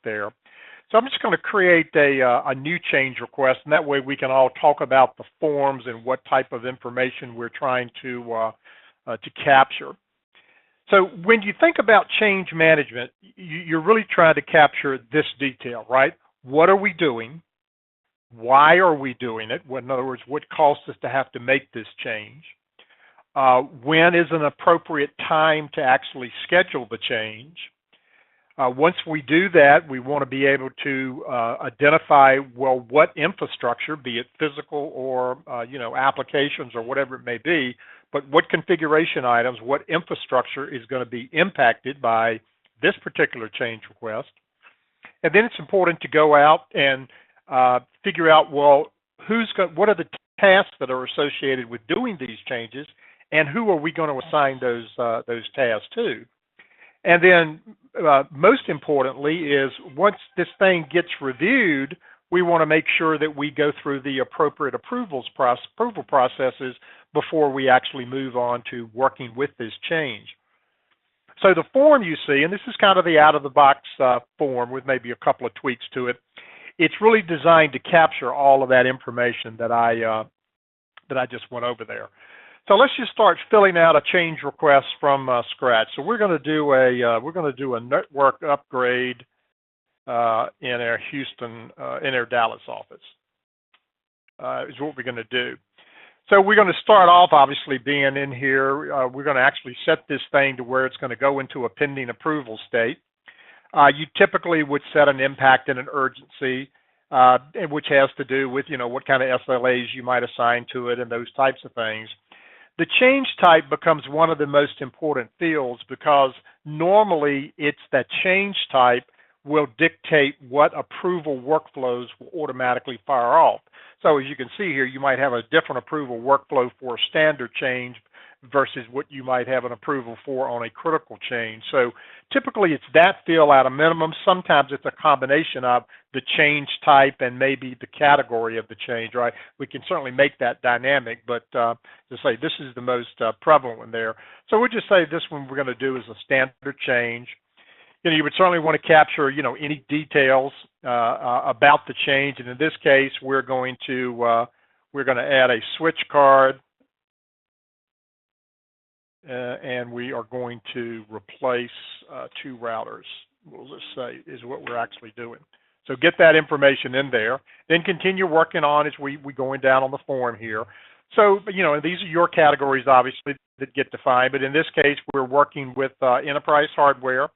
there. So I'm just going to create a new change request, and that way we can all talk about the forms and what type of information we're trying to capture. So when you think about change management, you're really trying to capture this detail, right? What are we doing? Why are we doing it? In other words, what costs us to have to make this change? When is an appropriate time to actually schedule the change? Once we do that, we want to be able to identify, well, what infrastructure, be it physical or applications or whatever it may be, but what configuration items, what infrastructure is going to be impacted by this particular change request. And then it's important to go out and figure out, well, what are the tasks that are associated with doing these changes, and who are we going to assign those tasks to? And then most importantly is once this thing gets reviewed, we want to make sure that we go through the appropriate approval processes before we actually move on to working with this change. So the form you see, and this is kind of the out-of-the-box form with maybe a couple of tweaks to it, it's really designed to capture all of that information that I just went over there. So let's just start filling out a change request from scratch. So we're going to do a network upgrade in our Dallas office. Is what we're going to do. So we're going to start off, obviously, being in here. We're going to actually set this thing to where it's going to go into a pending approval state. You typically would set an impact and an urgency, which has to do with what kind of SLAs you might assign to it and those types of things. The change type becomes one of the most important fields because normally it's that change type will dictate what approval workflows will automatically fire off. So as you can see here, you might have a different approval workflow for a standard change versus what you might have an approval for on a critical change. So typically it's that field at a minimum. Sometimes it's a combination of the change type and maybe the category of the change, right? We can certainly make that dynamic, but to say this is the most prevalent one there. So we'll just say this one we're going to do is a standard change. You would certainly want to capture, any details about the change. And in this case, we're going to add a switch card. And we are going to replace 2 routers, we'll just say, is what we're actually doing. So get that information in there, then continue working on as we're going down on the form here. So, and these are your categories, obviously, that get defined, but in this case, we're working with enterprise hardware,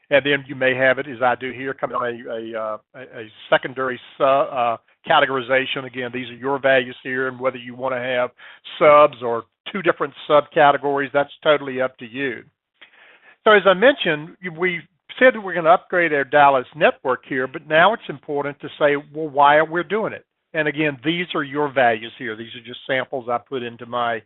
and then you may have it, as I do here, come a secondary categorization. Again, these are your values here, and whether you want to have subs or 2 different subcategories, that's totally up to you. So as I mentioned, we said that we're going to upgrade our Dallas network here, but now it's important to say, well, why are we doing it? And again, these are your values here. These are just samples I put into my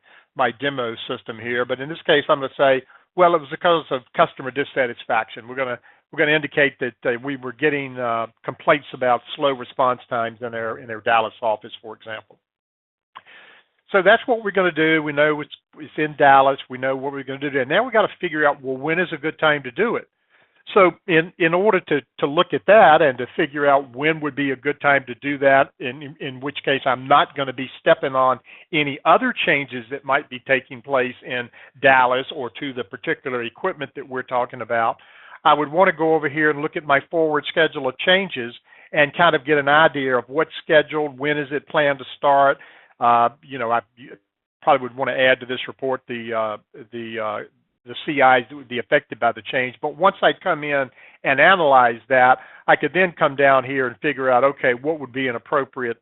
demo system here. But in this case, I'm going to say, well, it was because of customer dissatisfaction. We're going to indicate that we were getting complaints about slow response times in our Dallas office, for example. So that's what we're going to do. We know it's in Dallas. We know what we're going to do. And now we've got to figure out, well, when is a good time to do it? So in order to look at that and to figure out when would be a good time to do that, in which case I'm not going to be stepping on any other changes that might be taking place in Dallas or to the particular equipment that we're talking about, I would want to go over here and look at my forward schedule of changes and kind of get an idea of what's scheduled, when is it planned to start. I probably would want to add to this report the CIs that would be affected by the change. But once I come in and analyze that, I could then come down here and figure out, okay, what would be an appropriate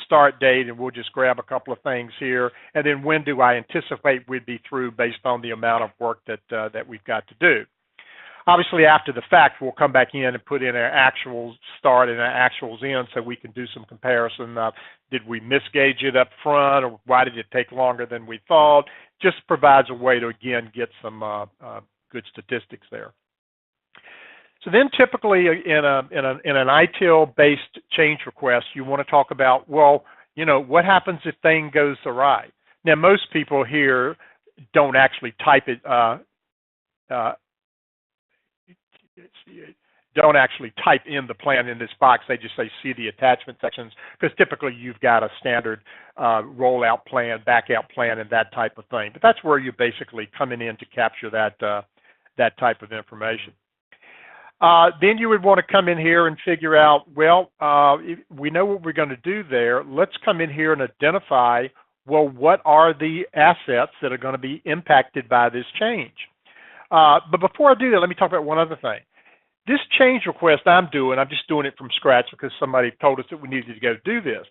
start date, and we'll just grab a couple of things here. And then when do I anticipate we'd be through based on the amount of work that we've got to do. Obviously, after the fact, we'll come back in and put in our actuals start and our actuals in so we can do some comparison. Did we misgauge it up front, or why did it take longer than we thought? Just provides a way to, again, get some good statistics there. So then typically in an ITIL-based change request, you want to talk about, well, what happens if thing goes awry? Now, most people here don't actually type it don't actually type in the plan in this box. They just say see the attachment sections, because typically you've got a standard rollout plan, backout plan, and that type of thing. But that's where you're basically coming in to capture that type of information. Then you would want to come in here and figure out, well, we know what we're going to do there. Let's come in here and identify, well, what are the assets that are going to be impacted by this change? But before I do that, let me talk about one other thing. This change request I'm just doing it from scratch because somebody told us that we needed to go do this.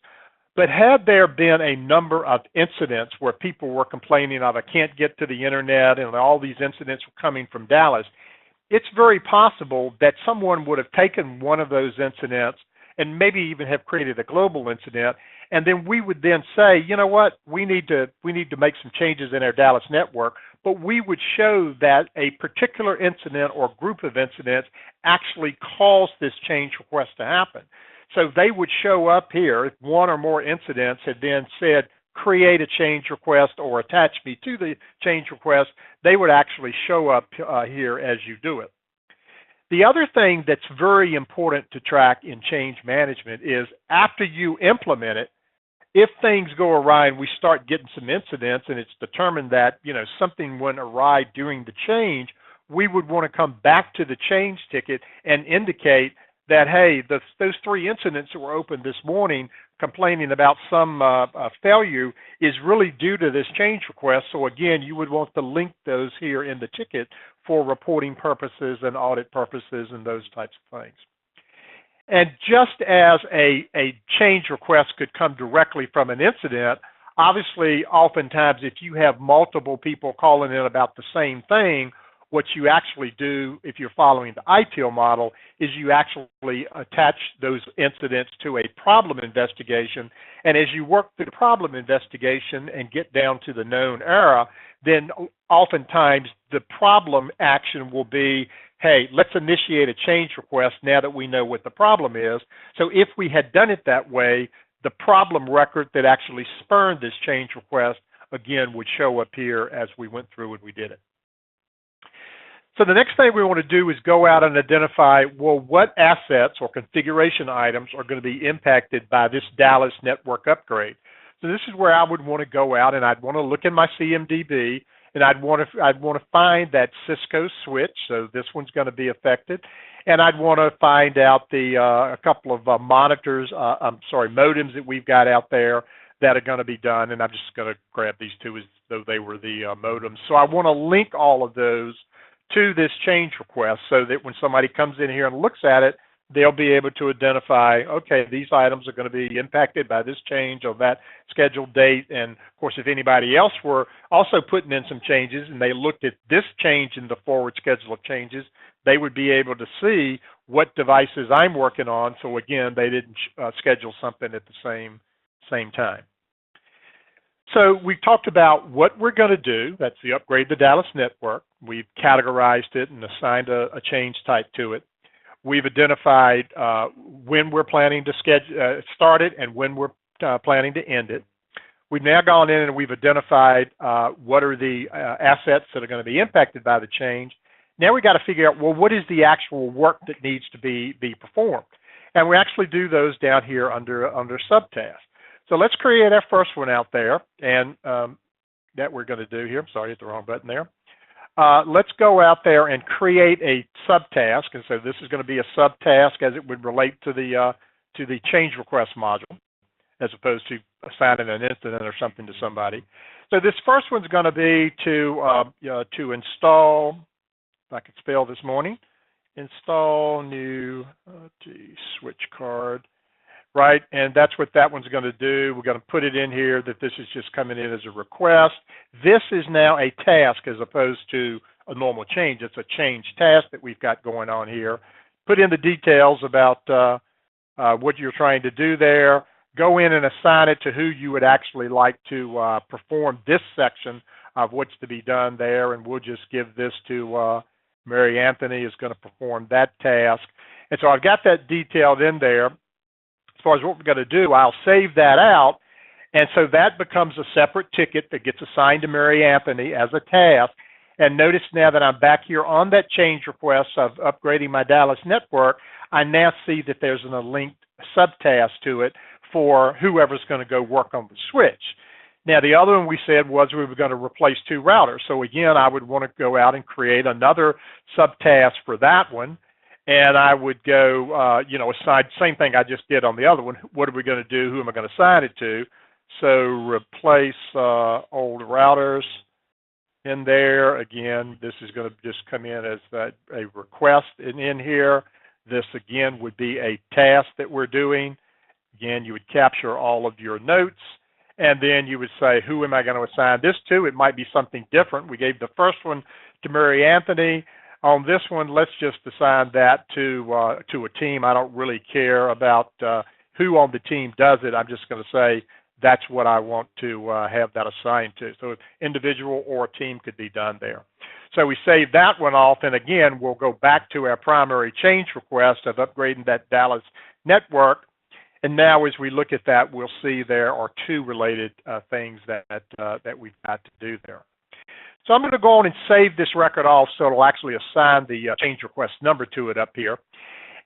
But had there been a number of incidents where people were complaining of, I can't get to the internet, and all these incidents were coming from Dallas, it's very possible that someone would have taken one of those incidents and maybe even have created a global incident, and then we would then say, you know what, we need to make some changes in our Dallas network, but we would show that a particular incident or group of incidents actually caused this change request to happen. So they would show up here if one or more incidents had then said, create a change request or attach me to the change request, they would actually show up here as you do it. The other thing that's very important to track in change management is after you implement it, if things go awry and we start getting some incidents and it's determined that, you know, something went awry during the change, we would want to come back to the change ticket and indicate that, hey, those 3 incidents that were opened this morning complaining about some failure is really due to this change request. So again, you would want to link those here in the ticket for reporting purposes and audit purposes and those types of things. And just as a change request could come directly from an incident, obviously, oftentimes, if you have multiple people calling in about the same thing, what you actually do, if you're following the ITIL model, is you actually attach those incidents to a problem investigation. And as you work through the problem investigation and get down to the known error, then oftentimes the problem action will be, hey, let's initiate a change request now that we know what the problem is. So if we had done it that way, the problem record that actually spurned this change request, again, would show up here as we went through and we did it. So the next thing we want to do is go out and identify, well, what assets or configuration items are going to be impacted by this Dallas network upgrade. So this is where I would want to go out and I'd want to look in my CMDB and I'd want to find that Cisco switch. So this one's going to be affected, and I'd want to find out a couple of modems that we've got out there that are going to be done. And I'm just going to grab these two as though they were the modems. So I want to link all of those to this change request so that when somebody comes in here and looks at it, they'll be able to identify, okay, these items are going to be impacted by this change on that scheduled date. And of course, if anybody else were also putting in some changes and they looked at this change in the forward schedule of changes, they would be able to see what devices I'm working on. So again, they didn't schedule something at the same time. So we've talked about what we're going to do. That's the upgrade the Dallas network. We've categorized it and assigned a change type to it. We've identified when we're planning to start it and when we're planning to end it. We've now gone in and we've identified what are the assets that are going to be impacted by the change. Now we've got to figure out, well, what is the actual work that needs to be performed? And we actually do those down here under subtask. So let's create our first one out there, and that we're going to do here. I'm sorry, I hit the wrong button there. Let's go out there and create a subtask, and so this is going to be a subtask as it would relate to the change request module, as opposed to assigning an incident or something to somebody. So this first one's going to be to install, if I could spell this morning, install new switch card. Right, and that's what that one's going to do. We're going to put it in here that this is just coming in as a request. This is now a task as opposed to a normal change. It's a change task that we've got going on here. Put in the details about what you're trying to do there. Go in and assign it to who you would actually like to perform this section of what's to be done there, and we'll just give this to Mary Anthony is going to perform that task. And so I've got that detailed in there. As far as what we're going to do, I'll save that out, and so that becomes a separate ticket that gets assigned to Mary Anthony as a task. And notice now that I'm back here on that change request of upgrading my Dallas network, I now see that there's a linked subtask to it for whoever's going to go work on the switch. Now, the other one we said was we were going to replace 2 routers. So again, I would want to go out and create another subtask for that one. And I would go, assign, same thing I just did on the other one. What are we going to do? Who am I going to assign it to? So replace old routers in there. Again, this is going to just come in as a request in here. This, again, would be a task that we're doing. Again, you would capture all of your notes, and then you would say, who am I going to assign this to? It might be something different. We gave the first one to Mary Anthony. On this one, let's just assign that to a team. I don't really care about who on the team does it. I'm just going to say that's what I want to have that assigned to. So individual or team could be done there. So we save that one off, and again, we'll go back to our primary change request of upgrading that Dallas network. And now as we look at that, we'll see there are 2 related things that we've got to do there. So I'm going to go on and save this record off so it'll actually assign the change request number to it up here.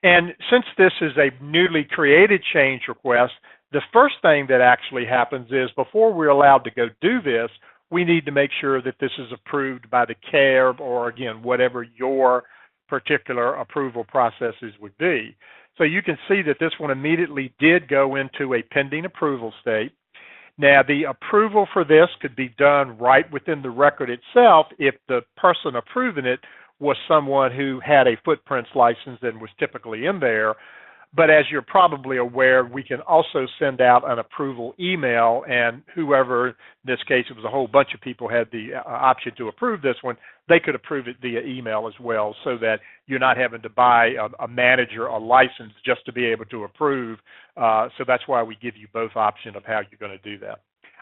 And since this is a newly created change request, the first thing that actually happens is before we're allowed to go do this, we need to make sure that this is approved by the CARB or, again, whatever your particular approval processes would be. So you can see that this one immediately did go into a pending approval state. Now, the approval for this could be done right within the record itself if the person approving it was someone who had a FootPrints license and was typically in there. But as you're probably aware, we can also send out an approval email, and whoever, in this case, it was a whole bunch of people had the option to approve this one, they could approve it via email as well, so that you're not having to buy a manager a license just to be able to approve. So that's why we give you both options of how you're going to do that.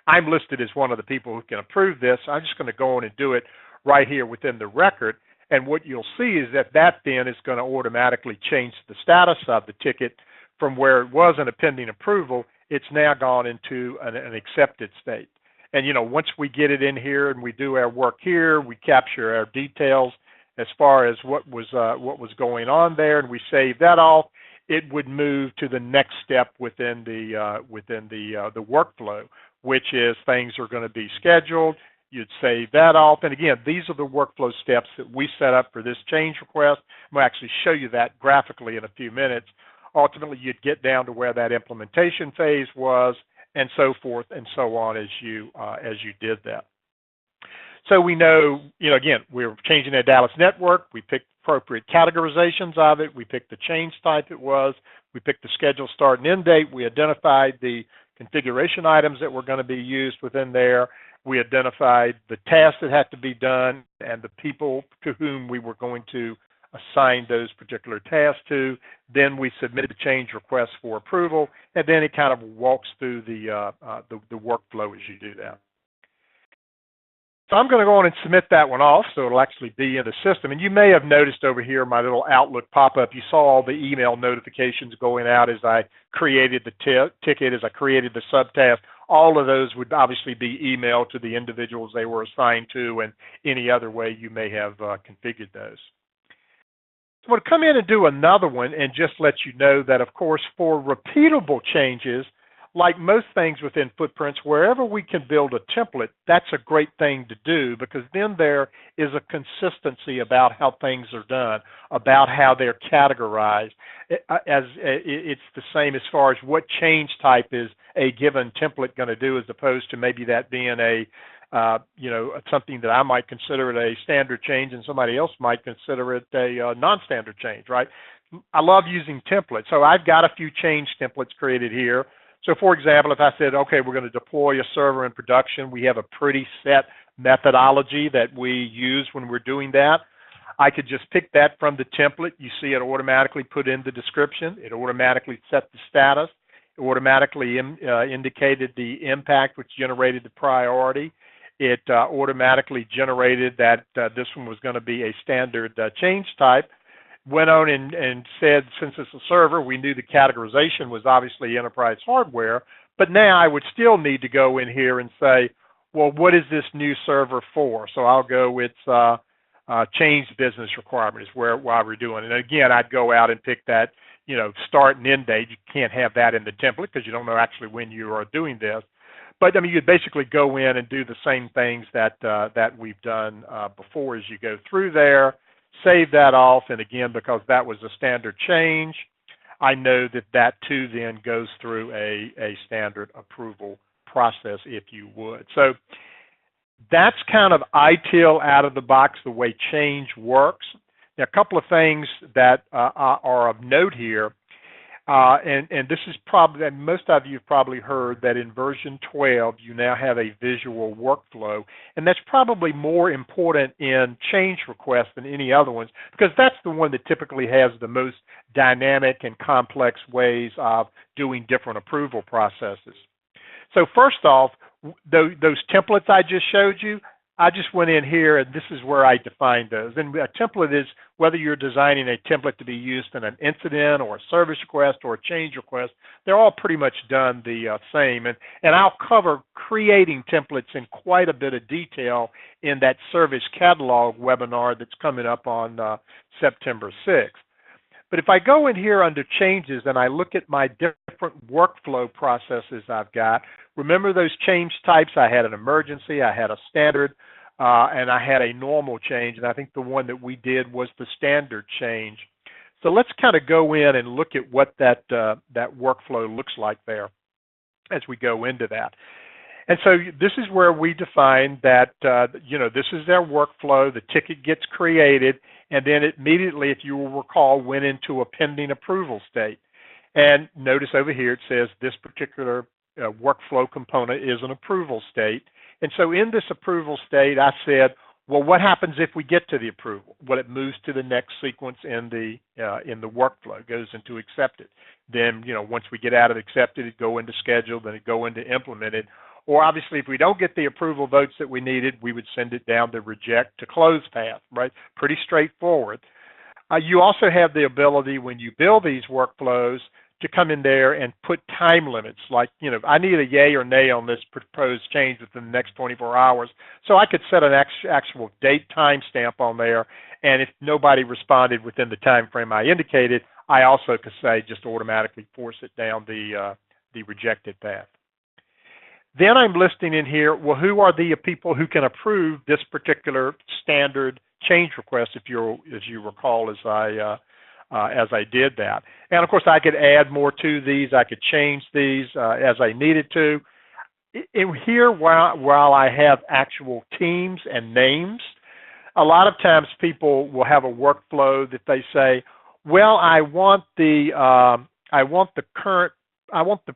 I'm listed as one of the people who can approve this. I'm just going to go on and do it right here within the record. And what you'll see is that then is going to automatically change the status of the ticket from where it was in a pending approval. It's now gone into an accepted state. And, once we get it in here and we do our work here, we capture our details as far as what was going on there, and we save that off, it would move to the next step within the workflow, which is things are going to be scheduled. You'd save that off. And again, these are the workflow steps that we set up for this change request. We'll actually show you that graphically in a few minutes. Ultimately, you'd get down to where that implementation phase was, and so forth and so on as you did that. So we know, again, we're changing our Dallas network. We picked appropriate categorizations of it. We picked the change type it was. We picked the schedule start and end date. We identified the configuration items that were going to be used within there. We identified the tasks that had to be done and the people to whom we were going to assign those particular tasks to. Then we submitted the change request for approval, and then it kind of walks through the workflow as you do that. So I'm going to go on and submit that one off so it'll actually be in the system. And you may have noticed over here my little Outlook pop-up. You saw all the email notifications going out as I created the ticket, as I created the subtask. All of those would obviously be emailed to the individuals they were assigned to and any other way you may have configured those. So I'm going to come in and do another one and just let you know that, of course, for repeatable changes, like most things within FootPrints, wherever we can build a template, that's a great thing to do because then there is a consistency about how things are done, about how they're categorized. It's the same as far as what change type is a given template going to do as opposed to maybe that being something that I might consider it a standard change and somebody else might consider it a non-standard change, right? I love using templates. So I've got a few change templates created here. So, for example, if I said, okay, we're going to deploy a server in production, we have a pretty set methodology that we use when we're doing that. I could just pick that from the template. You see it automatically put in the description. It automatically set the status. It automatically indicated the impact, which generated the priority. It automatically generated that this one was going to be a standard change type. Went on and said, since it's a server, we knew the categorization was obviously enterprise hardware, but now I would still need to go in here and say, well, what is this new server for? So I'll go, it's change business requirements while we're doing it. And again, I'd go out and pick that, start and end date. You can't have that in the template because you don't know actually when you are doing this. But I mean, you basically go in and do the same things that we've done before as you go through there. Save that off, and again, because that was a standard change, I know that too then goes through a standard approval process, if you would. So that's kind of ITIL out of the box, the way change works. Now, a couple of things that are of note here. And this is probably, and most of you have probably heard that in version 12, you now have a visual workflow. And that's probably more important in change requests than any other ones, because that's the one that typically has the most dynamic and complex ways of doing different approval processes. So first off, those templates I just showed you, I just went in here and this is where I defined those. And a template is whether you're designing a template to be used in an incident or a service request or a change request, they're all pretty much done the same. And I'll cover creating templates in quite a bit of detail in that service catalog webinar that's coming up on September 6th. But if I go in here under changes and I look at my different workflow processes I've got, remember those change types? I had an emergency, I had a standard, and I had a normal change. And I think the one that we did was the standard change. So let's kind of go in and look at what that workflow looks like there as we go into that. And so this is where we define that, this is their workflow, the ticket gets created, and then immediately, if you will recall, went into a pending approval state. And notice over here it says this particular workflow component is an approval state. And so in this approval state, I said, well, what happens if we get to the approval? Well, it moves to the next sequence in the workflow, it goes into accepted. Then, once we get out of accepted, it go into scheduled, then it go into implemented. Or obviously, if we don't get the approval votes that we needed, we would send it down the reject to close path, right? Pretty straightforward. You also have the ability when you build these workflows to come in there and put time limits, like, I need a yay or nay on this proposed change within the next 24 hours. So I could set an actual date timestamp on there, and if nobody responded within the time frame I indicated, I also could say just automatically force it down the rejected path. Then I'm listing in here, well, who are the people who can approve this particular standard change request, as you recall, as I did that. And of course, I could add more to these. I could change these as I needed to. In here, while I have actual teams and names, a lot of times people will have a workflow that they say, well, I want the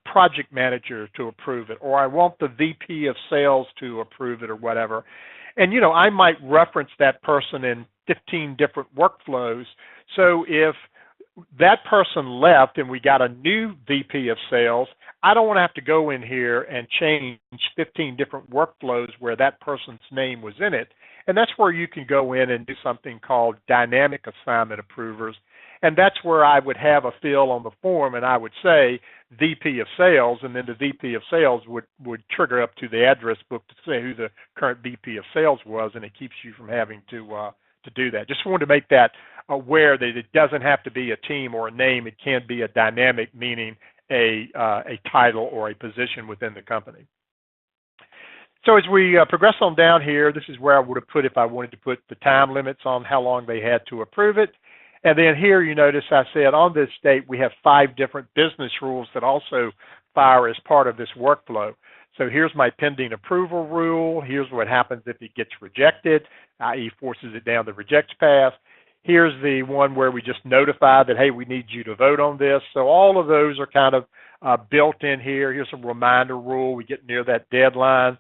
project manager to approve it, or I want the VP of sales to approve it, or whatever. And, I might reference that person in 15 different workflows. So if that person left and we got a new VP of sales, I don't want to have to go in here and change 15 different workflows where that person's name was in it. And that's where you can go in and do something called dynamic assignment approvers. And that's where I would have a field on the form, and I would say VP of sales, and then the VP of sales would trigger up to the address book to say who the current VP of sales was, and it keeps you from having to do that. Just wanted to make that aware that it doesn't have to be a team or a name. It can be a dynamic, meaning a title or a position within the company. So as we progress on down here, this is where I would have put if I wanted to put the time limits on how long they had to approve it. And then here you notice I said on this state we have 5 different business rules that also fire as part of this workflow. So here's my pending approval rule. Here's what happens if it gets rejected, i.e. forces it down the reject path. Here's the one where we just notify that, hey, we need you to vote on this. So all of those are kind of built in here. Here's a reminder rule. We get near that deadline.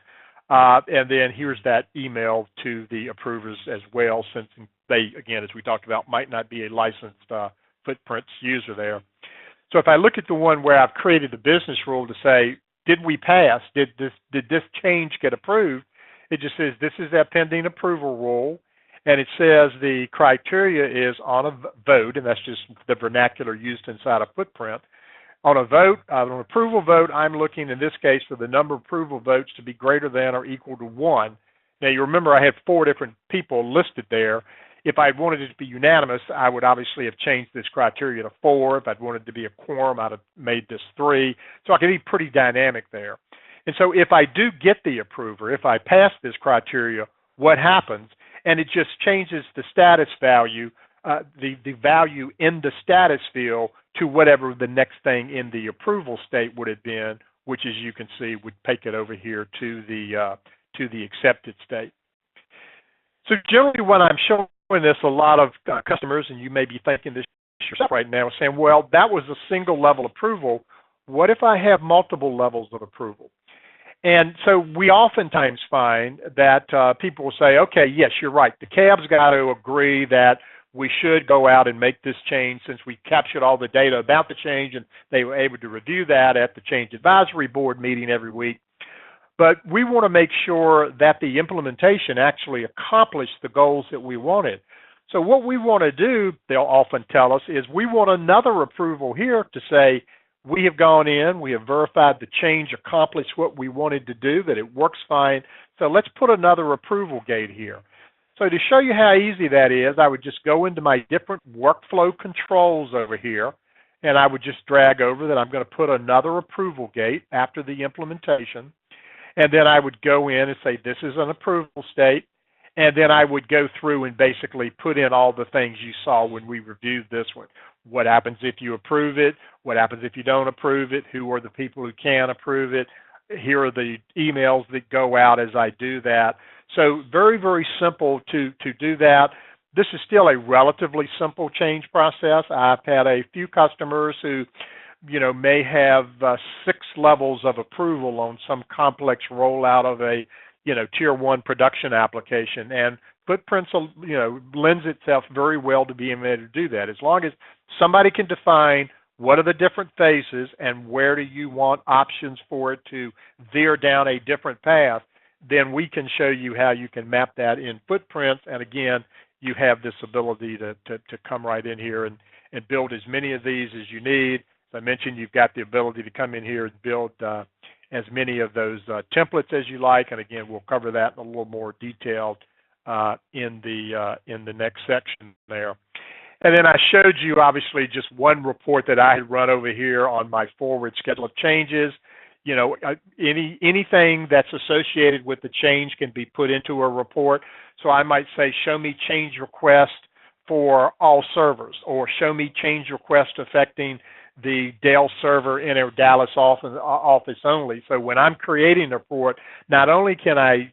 And then here's that email to the approvers as well, since they, again, as we talked about, might not be a licensed FootPrints user there. So if I look at the one where I've created the business rule to say, did we pass? Did this change get approved? It just says this is that pending approval rule, and it says the criteria is on a vote, and that's just the vernacular used inside a footprint. On a vote, on an approval vote, I'm looking in this case for the number of approval votes to be greater than or equal to 1. Now, you remember I had 4 different people listed there. If I wanted it to be unanimous, I would obviously have changed this criteria to 4. If I'd wanted to be a quorum, I'd have made this 3. So I can be pretty dynamic there. And so if I do get the approver, if I pass this criteria, what happens? And it just changes the status value, the value in the status field to whatever the next thing in the approval state would have been, which, as you can see, would take it over here to the accepted state. So generally, when I'm showing this, a lot of customers, and you may be thinking this yourself right now, saying, well, that was a single level approval. What if I have multiple levels of approval? And so we oftentimes find that people will say, okay, yes, you're right. The cab's got to agree that we should go out and make this change since we captured all the data about the change and they were able to review that at the Change Advisory Board meeting every week. But we want to make sure that the implementation actually accomplished the goals that we wanted. So what we want to do, they'll often tell us, is we want another approval here to say, we have gone in, we have verified the change accomplished what we wanted to do, that it works fine. So let's put another approval gate here. So to show you how easy that is, I would just go into my different workflow controls over here, and I would just drag over that I'm going to put another approval gate after the implementation. And then I would go in and say, this is an approval state. And then I would go through and basically put in all the things you saw when we reviewed this one. What happens if you approve it? What happens if you don't approve it? Who are the people who can approve it? Here are the emails that go out as I do that. So very, very simple to do that. This is still a relatively simple change process. I've had a few customers who, may have 6 levels of approval on some complex rollout of a, tier 1 production application. And FootPrints, lends itself very well to being able to do that. As long as somebody can define what are the different phases and where do you want options for it to veer down a different path, then we can show you how you can map that in FootPrints. And again, you have this ability to come right in here and build as many of these as you need. As I mentioned, you've got the ability to come in here and build as many of those templates as you like. And again, we'll cover that in a little more detail in the next section there. And then I showed you obviously just one report that I had run over here on my forward schedule of changes. Anything that's associated with the change can be put into a report. So I might say, show me change request for all servers, or show me change request affecting the Dell server in our Dallas office only. So when I'm creating a report, not only can I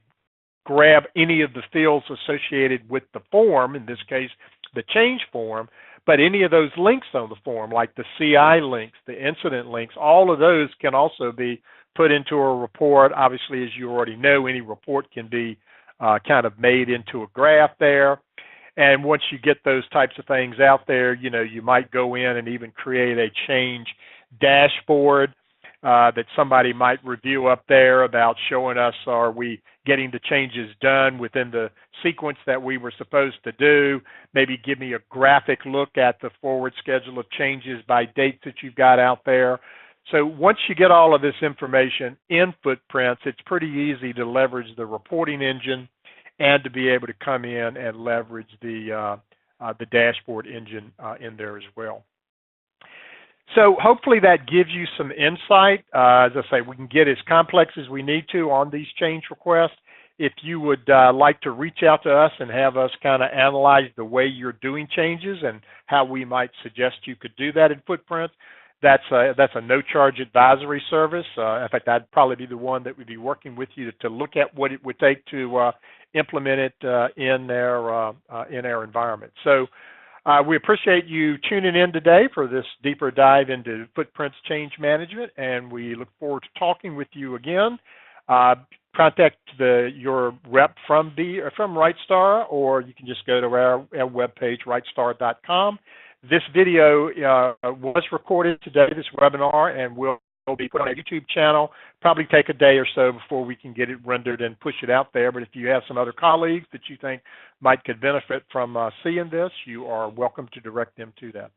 grab any of the fields associated with the form, in this case, the change form, but any of those links on the form, like the CI links, the incident links, all of those can also be put into a report. Obviously, as you already know, any report can be kind of made into a graph there. And once you get those types of things out there, you might go in and even create a change dashboard that somebody might review up there about showing us, are we getting the changes done within the sequence that we were supposed to do? Maybe give me a graphic look at the forward schedule of changes by dates that you've got out there. So once you get all of this information in FootPrints, it's pretty easy to leverage the reporting engine and to be able to come in and leverage the dashboard engine in there as well. So hopefully that gives you some insight. As I say, we can get as complex as we need to on these change requests. If you would like to reach out to us and have us kind of analyze the way you're doing changes and how we might suggest you could do that in FootPrints, that's a no-charge advisory service. In fact, I'd probably be the one that would be working with you to look at what it would take to implement it in our environment. So we appreciate you tuning in today for this deeper dive into FootPrints change management, and we look forward to talking with you again. Contact your rep from RightStar, or you can just go to our webpage, rightstar.com. This video was recorded today, this webinar, and will be put on our YouTube channel. Probably take a day or so before we can get it rendered and push it out there. But if you have some other colleagues that you think could benefit from seeing this, you are welcome to direct them to that.